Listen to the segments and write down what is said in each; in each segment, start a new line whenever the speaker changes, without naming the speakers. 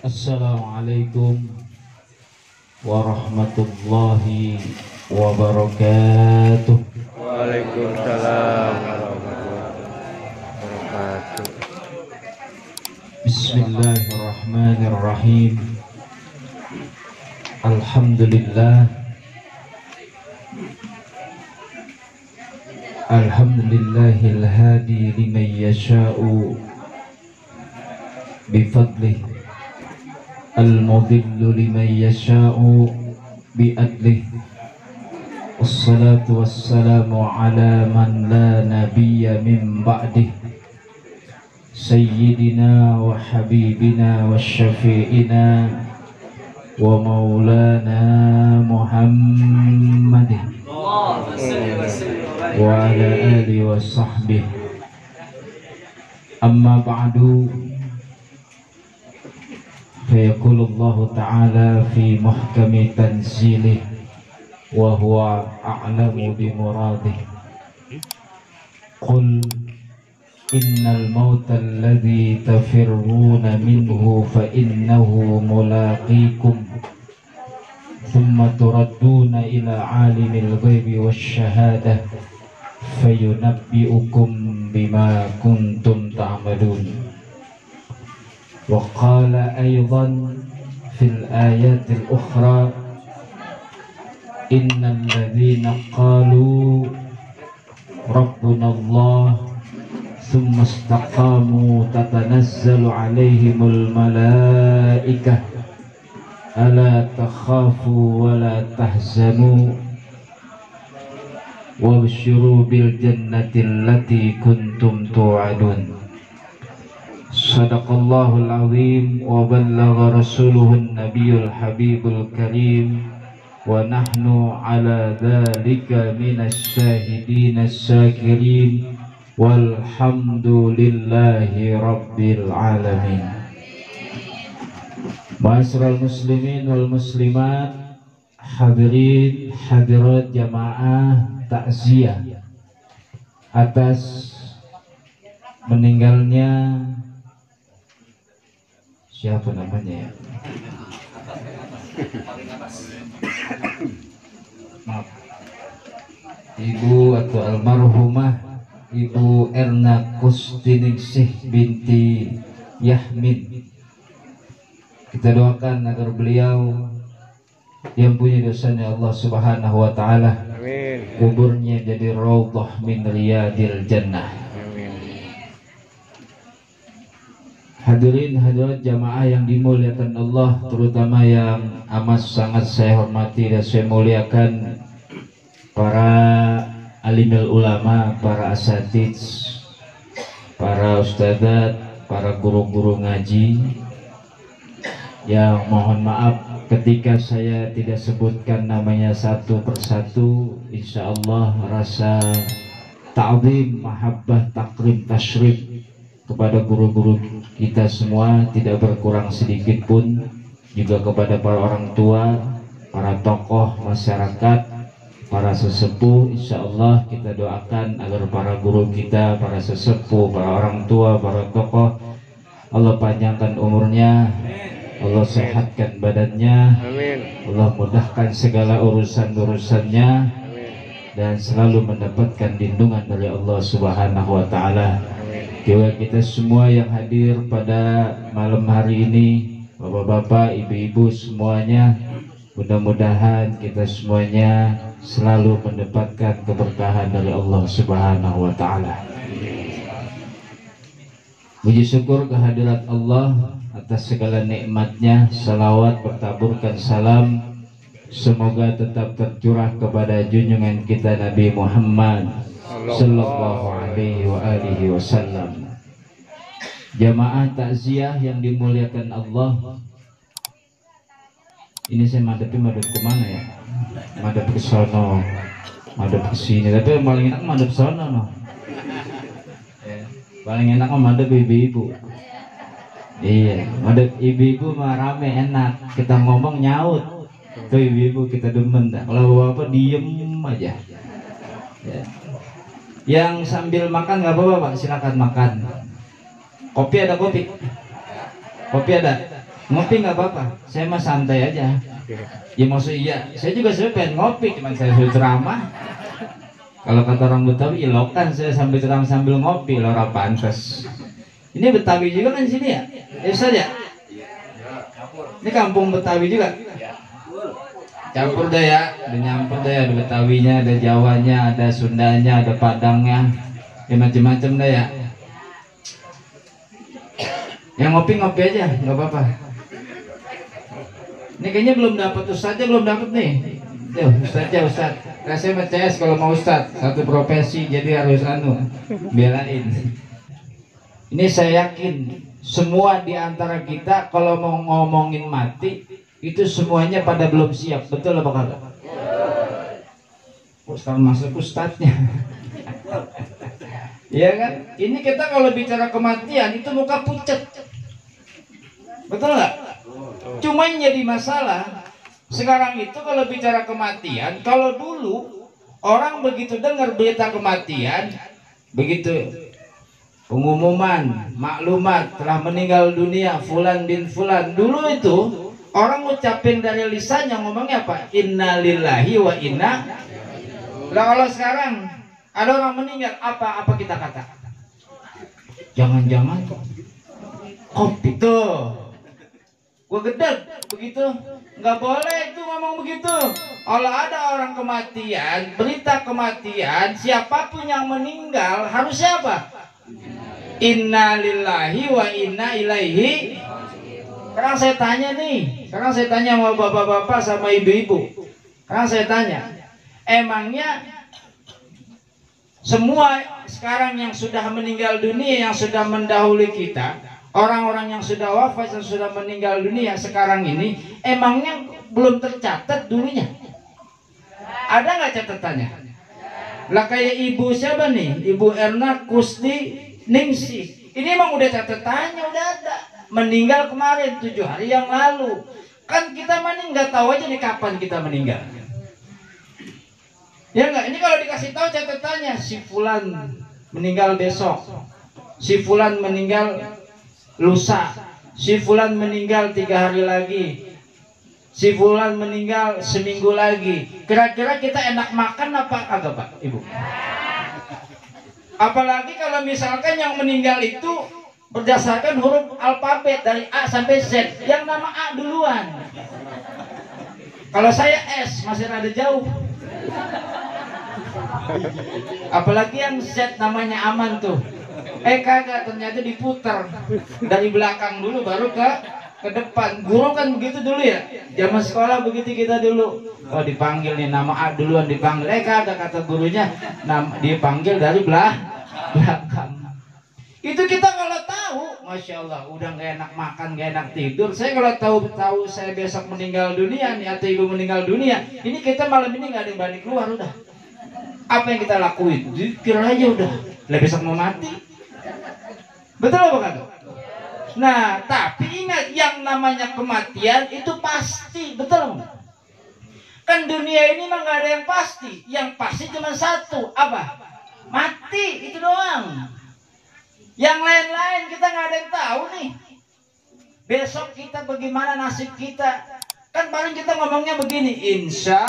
Assalamualaikum warahmatullahi wabarakatuh.
Waalaikumsalam warahmatullahi wabarakatuh.
Bismillahirrahmanirrahim. Alhamdulillah. Alhamdulillahil hadi liman yasha'u bifadlih, al-mudillu liman yasha'u bi'adlih. Wassalatu wassalamu ala man la nabiyya min ba'dih, sayyidina wa habibina wa syafi'ina wa maulana Muhammadin wa ala alihi wa sahbihi. Amma ba'du, fayaqulu Allah ta'ala fi muhkami tanzilih wa huwa a'lamu bi muradih. Qul innal mauta alladhi tafirruna minhu fa innahu mulaqikum thumma turadduna ila alimil ghaibi wasyahadah fayunabbi'ukum bima kuntum ta'malun. Wa qala aydan fil ayatil ukhra innal ladzina qalu rabbuna Allah thumma istaqamu tatanazzalu alaihimul malaikah ala takhafu wa la tahzanu wabshiru bil jannati allati kuntum tu'adun. Sadaqallahul azim wa ballagha rasuluhun nabiyul habibul karim wa nahnu ala dhalika minas syahidin as-sakirin walhamdulillahi rabbil alamin. Ma'asyiral muslimin wal muslimat, hadirin hadirat jamaah takziah atas meninggalnya siapa namanya ya? Maaf. Ibu atau almarhumah Ibu Erna Kustiningsih binti Yahmin. Kita doakan agar beliau diampuni dosanya Allah Subhanahu wa taala.
Amin.
Kuburnya jadi raudhah min riyadil jannah. Hadirin hadirat jamaah yang dimuliakan Allah, terutama yang amat sangat saya hormati dan saya muliakan para alimul ulama, para asatidz, para ustadzat, para guru-guru ngaji, yang mohon maaf ketika saya tidak sebutkan namanya satu persatu. Insya Allah rasa ta'zim, mahabbah, takrim, tashrif kepada guru-guru kita semua tidak berkurang sedikit pun, juga kepada para orang tua, para tokoh masyarakat, para sesepuh. Insya Allah kita doakan agar para guru kita, para sesepuh, para orang tua, para tokoh, Allah panjangkan umurnya, Allah sehatkan badannya, Allah mudahkan segala urusan-urusannya, dan selalu mendapatkan lindungan dari Allah Subhanahu wa ta'ala. Dewa kita semua yang hadir pada malam hari ini, bapak-bapak, ibu-ibu semuanya, mudah-mudahan kita semuanya selalu mendapatkan keberkahan dari Allah Subhanahu wa ta'ala. Puji syukur kehadirat Allah atas segala nikmatnya. Salawat bertaburkan salam semoga tetap tercurah kepada junjungan kita Nabi Muhammad sallallahu alaihi wa alihi wasallam. Jamaah takziah yang dimuliakan Allah, ini saya madep kemana ya? Madep ke sono, madep ke sini, tapi yang paling enak madep sono no. Paling enak madep ibu-ibu. Iya, madep ibu-ibu mah rame enak, kita ngomong nyaut. Tuh ibu-ibu kita demen dah. Kalau bapak diem aja. Ya. Yang sambil makan nggak apa-apa Pak, silakan makan. Kopi ada kopi? Kopi ada? Ngopi nggak apa-apa, saya mah santai aja. Ya maksud iya, saya juga sebenarnya pengen ngopi, cuman saya sudah ceramah. Kalau kata orang Betawi, ilokan saya sambil ceramah sambil ngopi, lora pantes. Ini Betawi juga kan di sini ya? Ustaz ya? Ini kampung Betawi juga? Campur deh ya, ada nyampur deh, ada Betawinya, ada Jawanya, ada Sundanya, ada Padangnya, ya macam-macam deh ya. Yang ngopi-ngopi aja, nggak apa-apa. Ini kayaknya belum dapat Ustaznya, belum dapat nih. Tuh, Ustaznya Ustaz. Rasanya CS kalau mau Ustaz, satu profesi jadi harus belain. Ini saya yakin semua di antara kita kalau mau ngomongin mati itu semuanya pada belum siap, betul apa kagak? Ustaz masuk Ustaznya. Iya kan? Ini kita kalau bicara kematian itu muka pucat. Betul nggak? Cuma yang jadi masalah sekarang itu kalau bicara kematian, kalau dulu orang begitu dengar berita kematian, begitu pengumuman, maklumat telah meninggal dunia Fulan bin Fulan, dulu itu orang ngucapin dari lisannya ngomongnya apa? Innalillahi wa inna. Lah kalau sekarang ada orang meninggal, apa kita kata? Jangan-jangan kopi tuh, gua gedeg begitu. Nggak boleh itu ngomong begitu. Kalau ada orang kematian, berita kematian, siapapun yang meninggal harus siapa? Innalillahi wa inna ilaihi. Sekarang saya tanya nih, sekarang saya tanya sama bapak-bapak sama ibu-ibu. Sekarang saya tanya, emangnya semua sekarang yang sudah meninggal dunia, yang sudah mendahului kita, orang-orang yang sudah wafat, yang sudah meninggal dunia sekarang ini, emangnya belum tercatat dulunya? Ada nggak catatannya? Lah kayak ibu siapa nih? Ibu Erna Kusti Ningsih. Ini emang udah catatannya, udah ada. Meninggal kemarin 7 hari yang lalu. Kan kita mana nggak tahu aja nih kapan kita meninggal. Ya enggak? Ini kalau dikasih tahu catatannya, si Fulan meninggal besok, si Fulan meninggal lusa, si Fulan meninggal 3 hari lagi, si Fulan meninggal seminggu lagi. Kira-kira kita enak makan apa agak Pak Ibu? Apalagi kalau misalkan yang meninggal itu berdasarkan huruf alfabet dari A sampai Z, yang nama A duluan. Kalau saya S masih rada jauh. Apalagi yang Z namanya Aman tuh. Kagak, ternyata diputar dari belakang dulu baru ke depan. Guru kan begitu dulu ya. Zaman sekolah begitu kita dulu. Oh dipanggil nih nama A duluan dipanggil. Kagak, kata gurunya dipanggil dari belakang. Itu kita kalau tahu, masya Allah, udah nggak enak makan, nggak enak tidur. Saya kalau tahu saya besok meninggal dunia nih atau ibu meninggal dunia, ini kita malam ini nggak ada yang berani keluar udah. Apa yang kita lakuin? Zikir aja udah. Lah besok mau mati. Betul apa kata? Nah, tapi ingat yang namanya kematian itu pasti, betul nggak? Kan dunia ini mah nggak ada yang pasti. Yang pasti cuma satu, apa? Mati, itu doang. Yang lain-lain kita nggak ada yang tahu nih. Besok kita bagaimana nasib kita? Kan paling kita ngomongnya begini, insya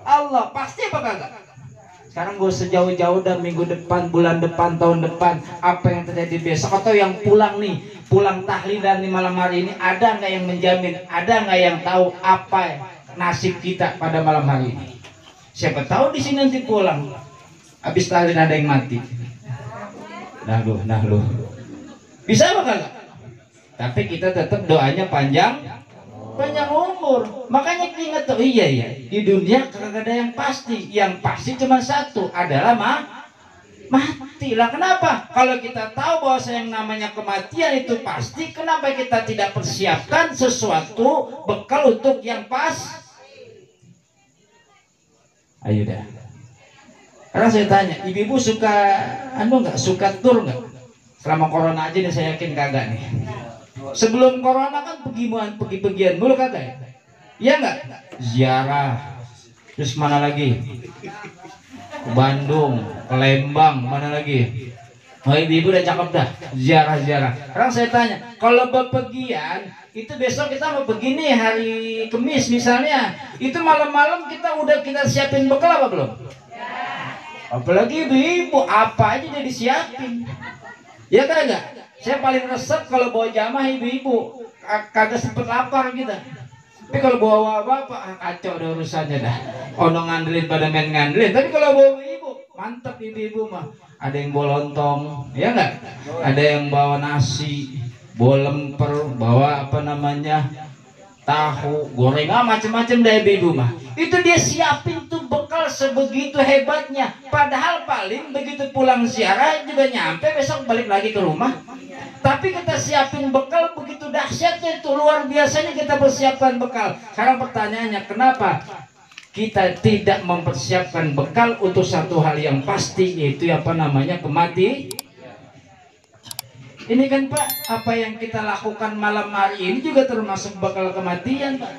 Allah. Pasti apa kagak? Sekarang gue sejauh-jauh dan minggu depan, bulan depan, tahun depan, apa yang terjadi besok atau yang pulang nih, pulang tahlilan di malam hari ini, ada nggak yang menjamin? Ada nggak yang tahu apa nasib kita pada malam hari ini? Siapa tahu di sini nanti pulang, habis tahlil ada yang mati. Nah lu, bisa apa kagak? Tapi kita tetap doanya panjang umur. Makanya kita ingat tuh, iya di dunia kagak ada yang pasti. Yang pasti cuma satu, adalah mati. Lah kenapa? Kalau kita tahu bahwa yang namanya kematian itu pasti, kenapa kita tidak persiapkan sesuatu bekal untuk yang pas? Ayo dah. Karena saya tanya, ibu-ibu suka nggak, suka tur nggak? Selama corona aja nih saya yakin kagak nih. Sebelum corona kan pergi-pergian dulu kagak ya? Iya nggak? Ziarah. Terus mana lagi? Ke Bandung, ke Lembang, mana lagi? Oh, ibu-ibu udah cakep dah, ziarah-ziarah. Sekarang saya tanya, kalau bepergian itu besok kita mau begini hari Kamis misalnya, itu malam-malam kita siapin bekal apa belum? Apalagi ibu-ibu, apa aja udah disiapin. Ya kan enggak? Saya paling resep kalau bawa jamaah ibu-ibu, kagak sempet lapar kita. Tapi kalau bawa bapak, kacau ada urusannya dah. Ono ngandelin pada main ngandelin. Tapi kalau bawa ibu, mantap ibu-ibu mah. Ada yang bawa lontong, ya enggak? Ada yang bawa nasi, bawa lemper, bawa apa namanya, tahu, goreng, macam-macam dah ibu-ibu mah. Itu dia siapin tuh bekal sebegitu hebatnya. Padahal paling begitu pulang ziarah juga nyampe, besok balik lagi ke rumah. Tapi kita siapin bekal begitu dahsyatnya itu, luar biasanya kita persiapkan bekal. Sekarang pertanyaannya, kenapa kita tidak mempersiapkan bekal untuk satu hal yang pasti, yaitu apa namanya, kematian? Ini kan Pak, apa yang kita lakukan malam hari ini juga termasuk bekal kematian Pak.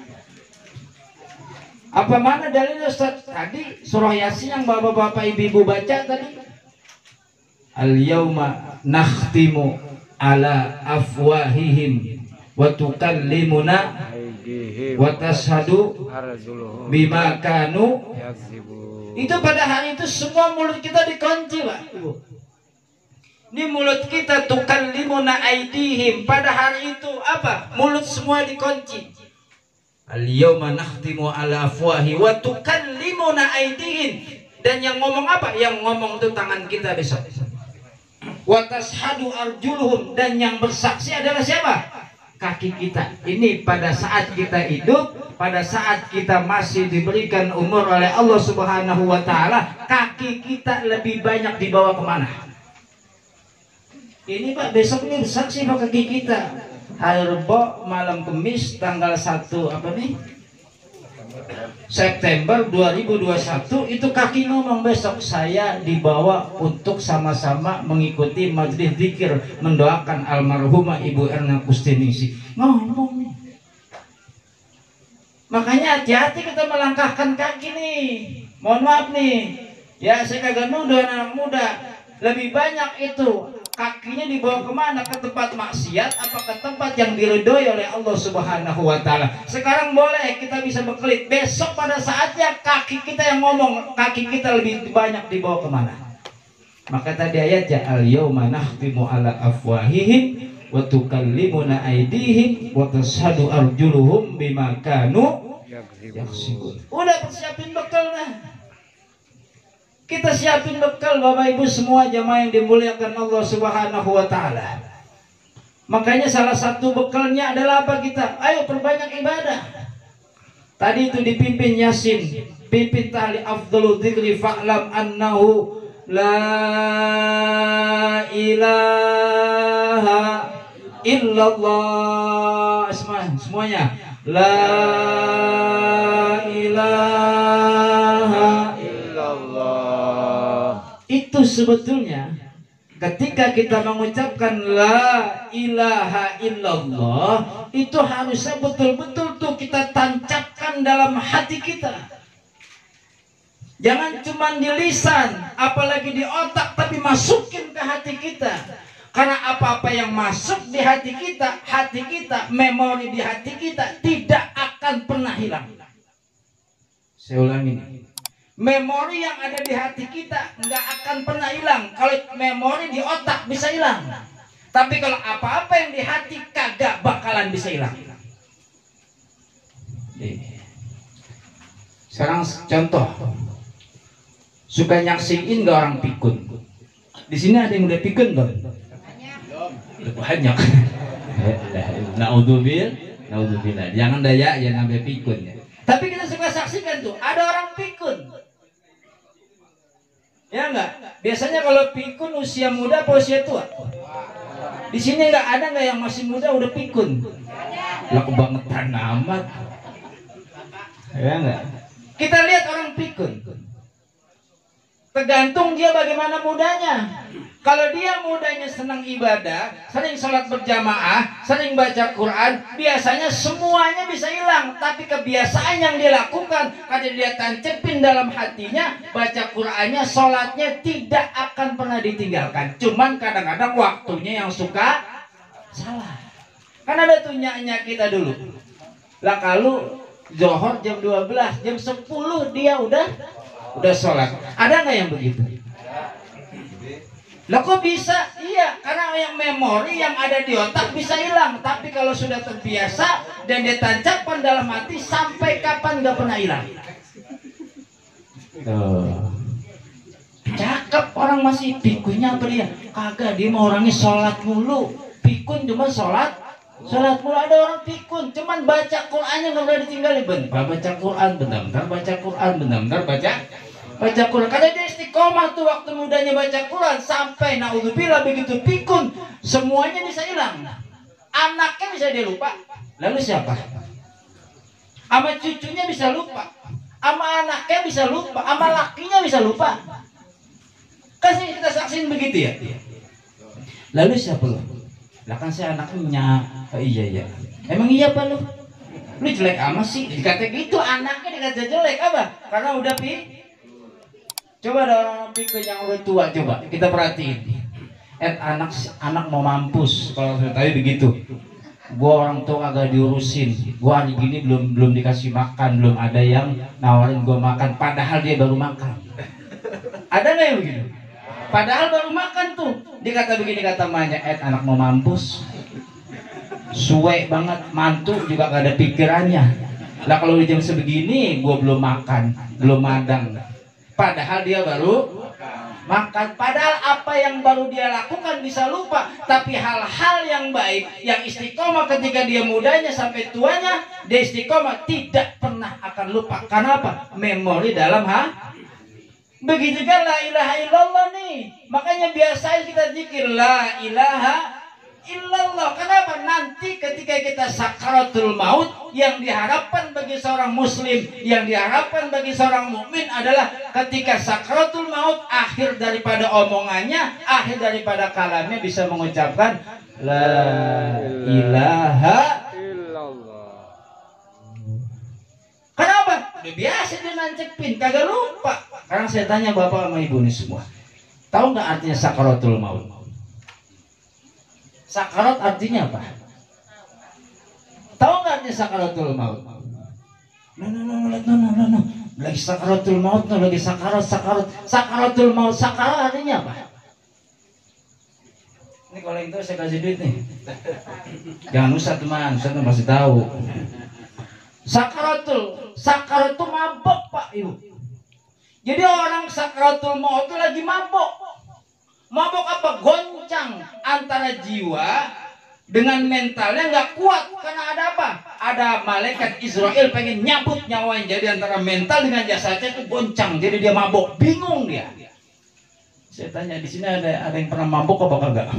Apa mana dalilnya Ustaz? Tadi surah Yasin yang bapak-bapak ibu-ibu baca tadi. Al-yauma nakhtimu ala afwahihim wa tukallimuna wa tashhadu bima kanu. Itu pada hari itu semua mulut kita dikunci Pak. Ini mulut kita tukallimuna aidihim, pada hari itu apa? Mulut semua dikunci. Al-yauma nakhtimu ala afwahi wa tukallimuna aidihim, dan yang ngomong apa? Yang ngomong itu tangan kita besok. Wa tashhadu arjuluhum, dan yang bersaksi adalah siapa? Kaki kita. Ini pada saat kita hidup, pada saat kita masih diberikan umur oleh Allah Subhanahu wa taala, kaki kita lebih banyak dibawa kemana? Ini Pak, besok ini bersaksi Pak kaki kita. Hari Rebo malam Kamis tanggal 1 apa nih? September 2021 itu kaki ngomong, besok saya dibawa untuk sama-sama mengikuti majelis zikir mendoakan almarhumah Ibu Erna Kustinisi. Ngomong. Makanya hati-hati kita melangkahkan kaki nih. Mohon maaf nih. Ya saya kagak nuduh anak muda. Lebih banyak itu kakinya dibawa kemana? Ke tempat maksiat apa ke tempat yang diridhoi oleh Allah Subhanahu wa taala? Sekarang boleh kita bisa berkelit, besok pada saatnya kaki kita yang ngomong, kaki kita lebih banyak dibawa kemana? Maka tadi ayatnya al-yauma nakhtimu ala afwahihim wa tukallimuna aydihim wa tashhadu arjuluhum bima kanu yaksibun. Udah persiapin bekal dah. Kita siapin bekal Bapak Ibu semua jamaah yang dimuliakan Allah Subhanahu wa taala. Makanya salah satu bekalnya adalah apa kita? Ayo perbanyak ibadah. Tadi itu dipimpin Yasin, pimpin tahlil afdhalu dzikri fa'lam annahu la ilaha illallah. Semuanya la ilaha. Itu sebetulnya ketika kita mengucapkan la ilaha illallah, itu harusnya betul-betul tuh kita tancapkan dalam hati kita. Jangan cuma di lisan, apalagi di otak, tapi masukin ke hati kita. Karena apa-apa yang masuk di hati kita, memori di hati kita tidak akan pernah hilang. Saya ulangi nih. Memori yang ada di hati kita nggak akan pernah hilang. Kalau memori di otak bisa hilang, tapi kalau apa-apa yang di hati kagak bakalan bisa hilang. Sekarang contoh, suka nyaksiin nggak orang pikun? Di sini ada yang udah pikun belum? Banyak. Naudzubillah. Jangan daya yang sampai pikun ya. Tapi kita suka saksikan tuh, ada orang pikun. Ya enggak? Biasanya kalau pikun usia muda apa usia tua? Di sini enggak ada enggak yang masih muda udah pikun? Lah kebangetan amat. Ya enggak? Kita lihat orang pikun. Tergantung dia bagaimana mudanya. Kalau dia mudanya senang ibadah, sering sholat berjamaah, sering baca Quran, biasanya semuanya bisa hilang. Tapi kebiasaan yang dia lakukan, kalau dia tancepin dalam hatinya, baca Qurannya, sholatnya tidak akan pernah ditinggalkan. Cuman kadang-kadang waktunya yang suka salah. Kan ada tuh nyak-nyak kita dulu. Lah kalau Zohor jam 12, jam 10 dia udah sholat. Ada nggak yang begitu? Lah kok bisa? Iya, karena yang memori yang ada di otak bisa hilang. Tapi kalau sudah terbiasa dan dia tancapkan dalam hati, sampai kapan nggak pernah hilang. Cakep, orang masih pikunnya apa dia? Kagak, dia mau orangnya sholat mulu. Pikun cuma sholat mulu. Ada orang pikun, cuman baca Qurannya nggak boleh ditinggalin. Bentar baca Quran, bentar baca Quran, bentar baca Quran. Karena dia istiqomah tuh waktu mudanya baca Quran, sampai naudzubillah begitu pikun, semuanya bisa hilang. Anaknya bisa dia lupa. Lalu siapa? Sama cucunya bisa lupa, sama anaknya bisa lupa, sama lakinya bisa lupa. Kasih kita saksiin begitu ya. Lalu siapa lo? Lah kan saya anaknya. Oh, iya. Emang iya apa lu? Lu jelek amat sih. Dikata gitu, anaknya dikata jelek apa? Karena udah coba ada orang pikir yang udah tua, coba kita perhatiin. Anak mau mampus kalau saya tadi begitu. Gua orang tua agak diurusin. Gua hari gini belum dikasih makan, belum ada yang nawarin gua makan. Padahal dia baru makan. Ada nggak yang begitu? Padahal baru makan tuh. Dikata begini, kata emaknya, anak mau mampus. Suwe banget, mantu juga gak ada pikirannya. Lah kalau di jam sebegini gua belum makan, belum madang. Padahal dia baru makan. Padahal apa yang baru dia lakukan bisa lupa. Tapi hal-hal yang baik, yang istiqomah ketika dia mudanya sampai tuanya, dia istiqomah tidak pernah akan lupa. Karena apa? Memori dalam begitu kan la ilaha illallah nih. Makanya biasain kita zikir la ilaha illallah. Kenapa? Nanti ketika kita sakaratul maut, yang diharapkan bagi seorang muslim, yang diharapkan bagi seorang mukmin adalah ketika sakaratul maut, akhir daripada omongannya, akhir daripada kalamnya bisa mengucapkan la ilaha illallah. Kenapa? Udah biasa dia nancepin, kagak lupa. Sekarang saya tanya bapak sama ibu ini semua, tahu nggak artinya sakaratul maut? Sakarat artinya apa? Tahu nggak artinya sakaratul maut? No. Lagi sakaratul maut, lagi sakaratul maut. Sakarat artinya apa? Ini kalau yang tahu saya kasih duit nih. Jangan usah teman, saya tuh masih tahu. Sakarat tuh mabok pak ibu. Jadi orang sakaratul maut itu lagi mabok. Mabok apa? Goncang antara jiwa dengan mentalnya nggak kuat. Karena ada apa? Ada malaikat Israel pengen nyabut nyawanya. Jadi antara mental dengan jasadnya itu goncang. Jadi dia mabok, bingung dia. Saya tanya di sini ada yang pernah mabok apa kagak?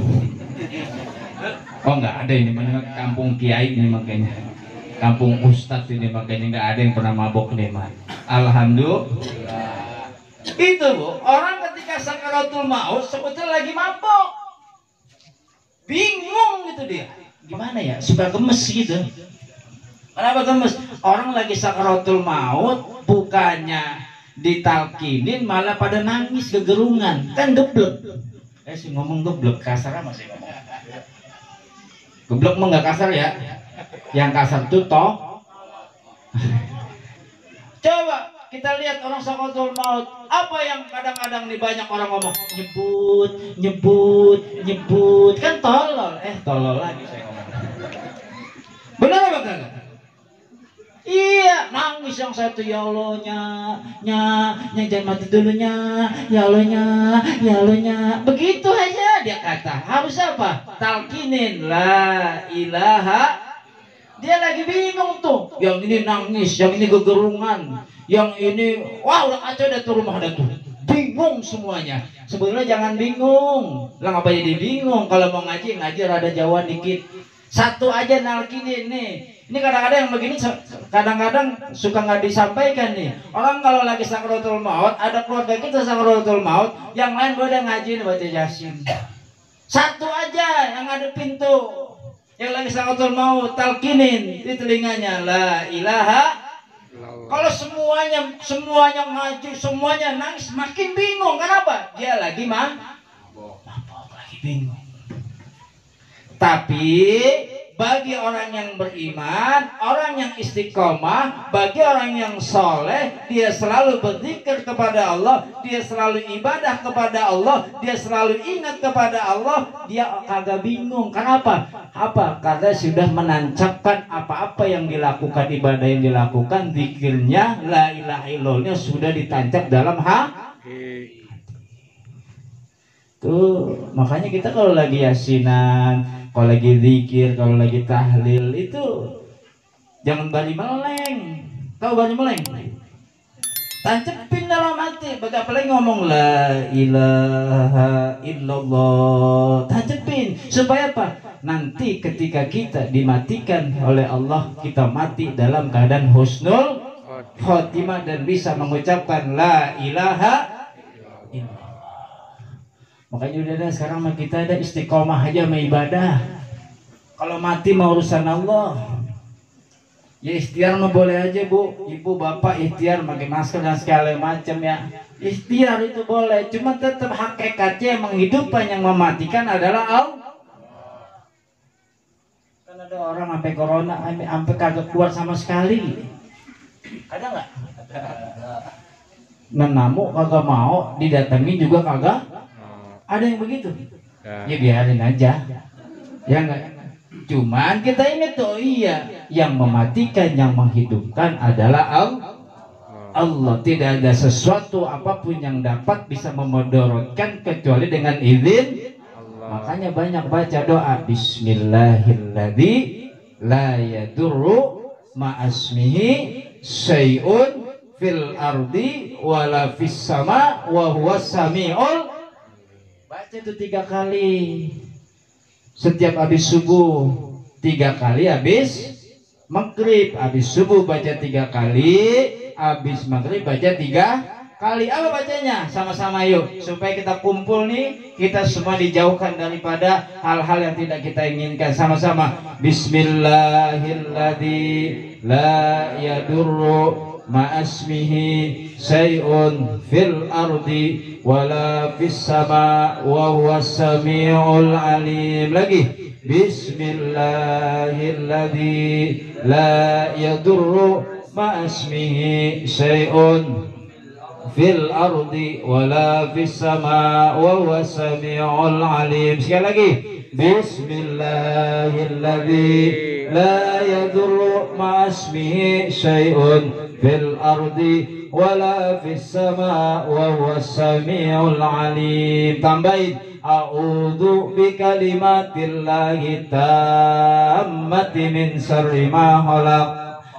Oh nggak ada, ini mana kampung kiai ini makanya. Kampung ustadz ini makanya nggak ada yang pernah mabok nih mah. Alhamdulillah. Itu bu, orang ketika sakaratul maut sebetulnya lagi mabok, bingung gitu dia. Gimana ya? Suka gemes gitu. Kenapa gemes? Orang lagi sakaratul maut, bukannya ditalkinin malah pada nangis gegerungan, kan geblek. Sih ngomong geblek, kasar masih ngomong. Geblek mah nggak kasar ya. Yang kasar tuh toh. Coba kita lihat orang sakaratul maut, apa yang kadang-kadang nih banyak orang ngomong nyebut, kan tolol, tolol lagi saya ngomong. Benar apa kagak? Iya, nangis yang satu, ya Allah nya jangan mati dulu ya Allah begitu aja dia kata. Harus apa? Talkinin la ilaha. Dia lagi bingung tuh, yang ini nangis, yang ini gegerungan, yang ini wah udah kacau dah tuh rumah dah tuh, bingung semuanya. Sebenarnya jangan bingung lah, ngapa jadi bingung? Kalau mau ngaji rada Jawa dikit, Satu aja nalkinin nih. Ini kadang-kadang yang begini kadang-kadang suka nggak disampaikan nih. Orang kalau lagi sakratul maut, ada keluarga kita sakratul maut, yang lain pada ngaji baca Yasin. Satu aja yang ada pintu. Yang lagi sakratul maut talkinin di telinganya la ilaha. Kalau semuanya ngaji, semuanya nangis, makin bingung. Kenapa? Dia lagi mabok, lagi bingung. Tapi bagi orang yang beriman, orang yang istiqomah, bagi orang yang soleh, dia selalu berzikir kepada Allah, dia selalu ibadah kepada Allah, dia selalu ingat kepada Allah, dia kagak bingung. Kenapa? Apa? Karena sudah menancapkan apa-apa yang dilakukan, ibadah yang dilakukan, zikirnya, la ilaha illallahnya sudah ditancap dalam hati. Tuh, makanya kita kalau lagi yasinan, kalau lagi zikir, kalau lagi tahlil itu jangan bari meleng. Tahu bari meleng? Tancepin dalam hati. Apalagi ngomong la ilaha illallah. Tancepin supaya apa? Nanti ketika kita dimatikan oleh Allah, kita mati dalam keadaan husnul khotimah dan bisa mengucapkan la ilaha illallah. Makanya udah sekarang mah kita ada istiqomah aja sama ibadah. Kalau mati mau urusan Allah. Ya ikhtiar mah boleh aja bu, ibu bapak ikhtiar pakai masker dan segala macam ya. Ikhtiar itu boleh, cuma tetap hakikatnya yang menghidupkan, yang mematikan adalah Allah. Kan ada orang sampai corona, sampai kagak keluar sama sekali. Ada nggak? Menamu kagak mau, didatengin juga kagak. Ada yang begitu, ya biarin aja, ya enggak. Cuman kita ingat tuh, iya, yang mematikan, yang menghidupkan adalah Allah. Tidak ada sesuatu apapun yang dapat bisa memudaratkan kecuali dengan izin Allah. Makanya banyak baca doa Bismillahilladzi la yadurru ma'asmihi syai'un fil ardi wala fis sama wa huwas sami'ul. Baca itu 3 kali setiap habis subuh, 3 kali habis maghrib. Habis subuh baca 3 kali, habis maghrib baca 3 kali. Apa bacanya? Sama-sama yuk, supaya kita kumpul nih, kita semua dijauhkan daripada hal-hal yang tidak kita inginkan. Sama-sama Bismillahilladzi la yadurru ma'asmihi syai'un fil ardi wala fis sama wa huwas sami'ul alim. Lagi Bismillahilladzi la yadurru ma'asmihi syai'un fil ardi wala fis sama wa huwas sami'ul alim. Sekali lagi Bismillahilladzi la yadurru ma'asmihi syai'un fil ardi wala fis sama wa huwas sami'ul alim. Tambahin a'udzu bi kalimatillahi tammati min syarri ma khalaq.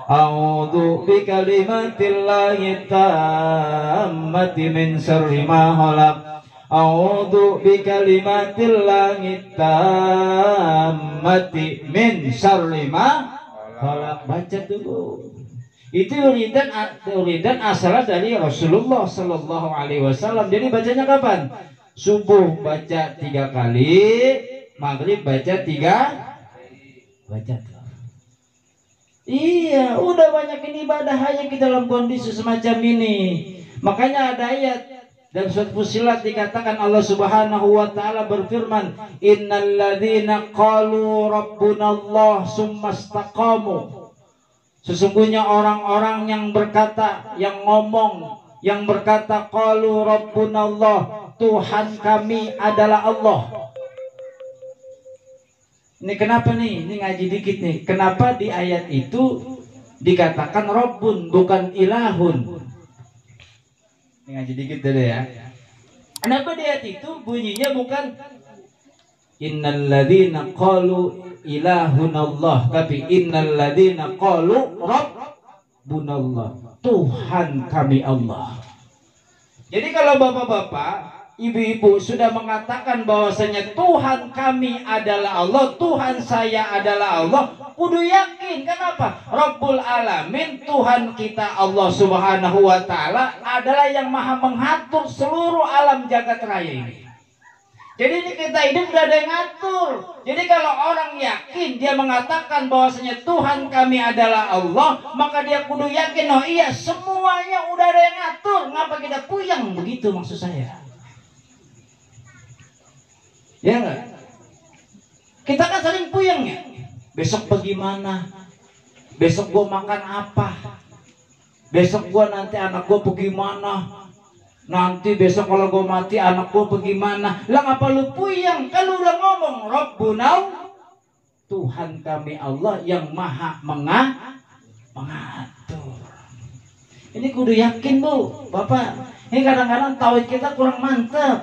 A'udzu bi kalimatillahi tammati min syarri ma khalaq. A'udzu bi kalimatillahi tammati min syarri ma khalaq. Baca dulu. Itu uridan asal dari Rasulullah Sallallahu Alaihi Wasallam. Jadi bacanya kapan? Subuh baca 3 kali, maghrib baca 3, baca. Iya, udah banyak ini ibadah hanya kita dalam kondisi semacam ini. Makanya ada ayat dan surat Fussilat dikatakan Allah Subhanahu wa taala berfirman, "Innal ladzina qalu rabbunallah tsumastaqamu." Sesungguhnya orang-orang yang berkata, yang ngomong, yang berkata qalu rabbunallah, Tuhan kami adalah Allah. Ini kenapa nih? Ini ngaji dikit nih. Kenapa di ayat itu dikatakan Rabbun bukan ilahun? Ini ngaji dikit dulu ya. Kenapa di ayat itu bunyinya bukan innal ladzina qalu ilahunallah, tapi innal ladzina qalu rabbunallah, Tuhan kami Allah. Jadi kalau bapak-bapak ibu-ibu sudah mengatakan bahwasanya Tuhan kami adalah Allah, Tuhan saya adalah Allah, kudu yakin. Kenapa? Rabbul Alamin, Tuhan kita Allah Subhanahu wa Ta'ala adalah yang maha mengatur seluruh alam jagat raya ini. Jadi ini kita hidup udah ada yang ngatur. Jadi kalau orang yakin, dia mengatakan bahwasanya Tuhan kami adalah Allah, maka dia kudu yakin, oh iya semuanya udah ada yang ngatur. Ngapa kita puyeng begitu, maksud saya? Ya enggak? Kita kan sering puyeng ya. Besok bagaimana? Besok gua makan apa? Besok gua nanti anak gua bagaimana? Nanti besok kalau gue mati anak gue bagaimana? Lah ngapa lu puyeng? Kan lu udah ngomong Rabbuna, Tuhan kami Allah yang maha mengatur. Ini kudu yakin bu, Bapak. Ini kadang-kadang tauhid kita kurang mantap.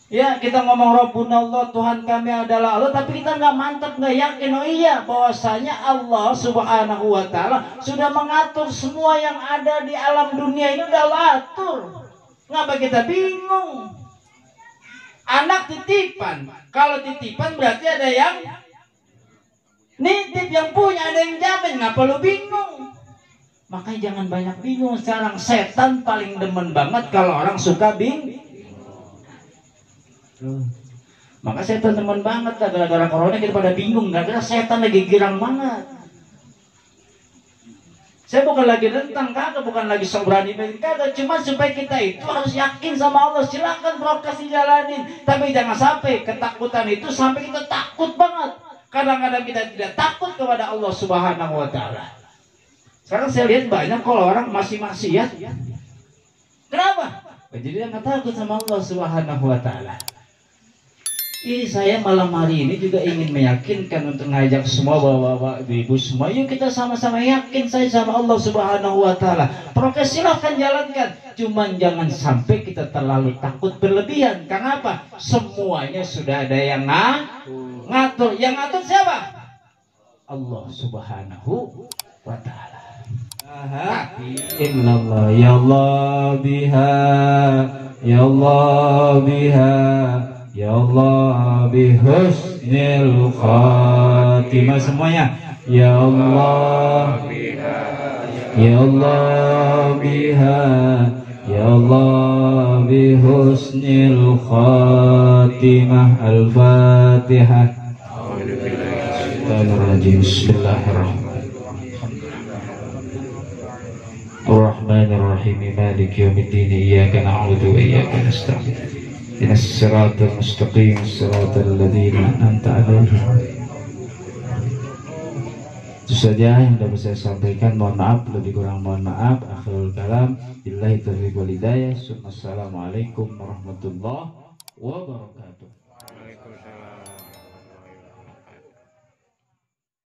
Ya, kita ngomong Rabbuna Allah, Tuhan kami adalah Allah, tapi kita nggak mantap, nggak yakin. Oh iya, bahwasanya Allah Subhanahu wa Ta'ala sudah mengatur semua yang ada di alam dunia ini, udah atur. Ngapa kita bingung? Anak titipan, kalau titipan berarti ada yang nitip, yang punya, ada yang jamin. Ngapa lu bingung? Makanya jangan banyak bingung. Sekarang setan paling demen banget kalau orang suka bingung. Maka setan teman banget lah, gara-gara corona kita pada bingung, gara-gara setan lagi girang banget. Saya bukan lagi tentang kagak, bukan lagi sok berani kagak, cuma supaya kita itu harus yakin sama Allah. Silakan prokes dijalanin, tapi jangan sampai ketakutan itu sampai kita takut banget. Kadang-kadang kita tidak takut kepada Allah Subhanahu wa Ta'ala. Sekarang saya lihat banyak kalau orang masih maksiat. Kenapa? Jadi dia nggak takut sama Allah Subhanahu wa Ta'ala. Ini saya malam hari ini juga ingin meyakinkan untuk ngajak semua bapak-bapak, ibu semua, yuk kita sama-sama yakin saya sama Allah Subhanahu wa Ta'ala. Prokes silahkan jalankan, cuman jangan sampai kita terlalu takut berlebihan. Karena apa? Semuanya sudah ada yang ngatur. Yang ngatur siapa? Allah Subhanahu wa Ta'ala. Innallah ya Allah biha, ya Allah biha, ya Allah bihusnil khatimah. Semuanya ya Allah biha, ya Allah biha, ya Allah bihusnil khatimah. Al-Fatihah. Bismillahirrahmanirrahim. Ar-Rahmanir-Rahim, Maliki yaumiddin, iyyaka na'budu wa iyyaka nasta'in. Ihdinas siratal mustaqim, siratal ladzina an'amta 'alaihim. Itu saja yang dapat saya sampaikan. Mohon maaf, lebih kurang mohon maaf. Akhirul kalam, billahi taufiq wal hidayah. Assalamualaikum warahmatullahi wabarakatuh.